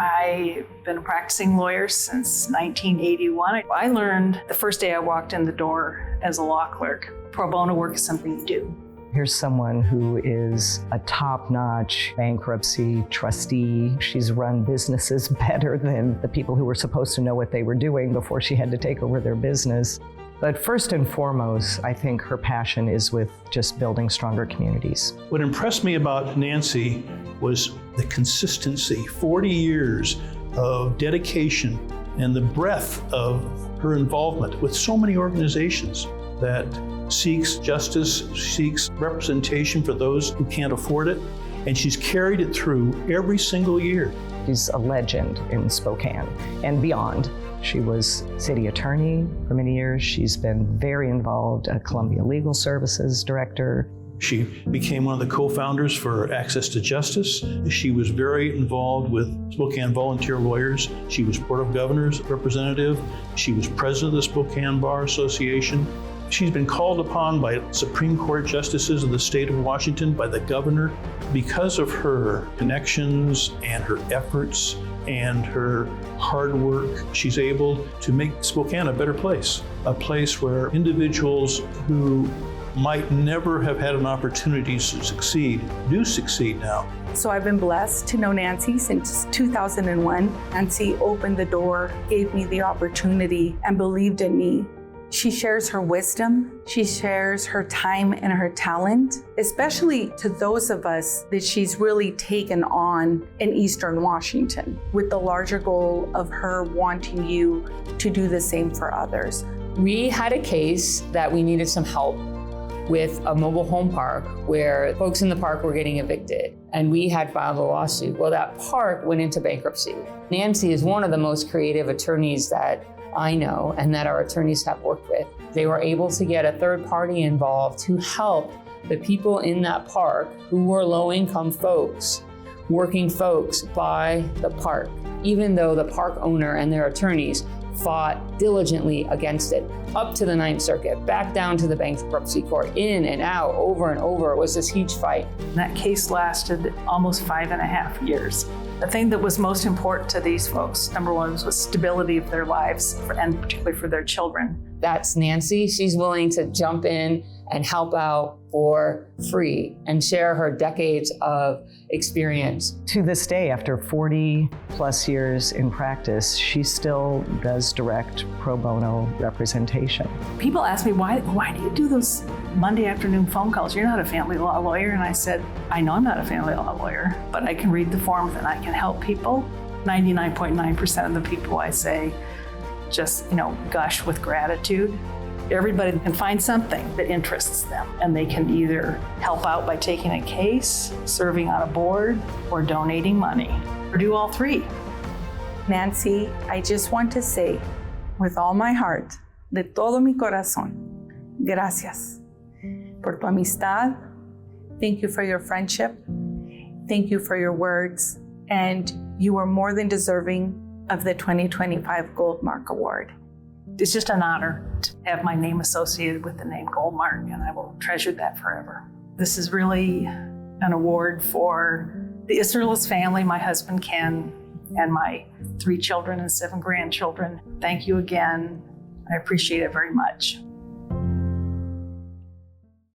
I've been a practicing lawyer since 1981. I learned the first day I walked in the door as a law clerk, pro bono work is something you do. Here's someone who is a top-notch bankruptcy trustee. She's run businesses better than the people who were supposed to know what they were doing before she had to take over their business. But first and foremost, I think her passion is with just building stronger communities. What impressed me about Nancy was the consistency, 40 years of dedication and the breadth of her involvement with so many organizations that seeks justice, seeks representation for those who can't afford it, and she's carried it through every single year. She's a legend in Spokane and beyond. She was city attorney for many years. She's been very involved at Columbia Legal Services director. She became one of the co-founders for Access to Justice. She was very involved with Spokane Volunteer Lawyers. She was Board of Governors representative. She was president of the Spokane Bar Association. She's been called upon by Supreme Court justices of the state of Washington, by the governor, because of her connections and her efforts and her hard work. She's able to make Spokane a better place, a place where individuals who might never have had an opportunity to succeed do succeed now. So I've been blessed to know Nancy since 2001. Nancy opened the door, gave me the opportunity, and believed in me. She shares her wisdom, she shares her time and her talent, especially to those of us that she's really taken on in Eastern Washington, with the larger goal of her wanting you to do the same for others. We had a case that we needed some help with a mobile home park where folks in the park were getting evicted, and we had filed a lawsuit. Well, that park went into bankruptcy. Nancy is one of the most creative attorneys that I know and that our attorneys have worked with. They were able to get a third party involved to help the people in that park who were low-income folks, working folks, buy the park, even though the park owner and their attorneys fought diligently against it, up to the Ninth Circuit, back down to the bankruptcy court, in and out, over and over. It was this huge fight. That case lasted almost 5.5 years. The thing that was most important to these folks, number one, was stability of their lives, and particularly for their children. That's Nancy. She's willing to jump in and help out for free and share her decades of experience. To this day, after 40 plus years in practice, she still does direct pro bono representation. People ask me, why do you do those Monday afternoon phone calls? You're not a family law lawyer. And I said, I know I'm not a family law lawyer, but I can read the forms and I can help people. 99.9% of the people I say just, gush with gratitude. Everybody can find something that interests them, and they can either help out by taking a case, serving on a board, or donating money, or do all three. Nancy, I just want to say, with all my heart, de todo mi corazón, gracias por tu amistad. Thank you for your friendship. Thank you for your words. And you are more than deserving of the 2025 Goldmark Award. It's just an honor to have my name associated with the name Goldmark, and I will treasure that forever. This is really an award for the Isserlis family, my husband Ken, and my 3 children and 7 grandchildren. Thank you again. I appreciate it very much.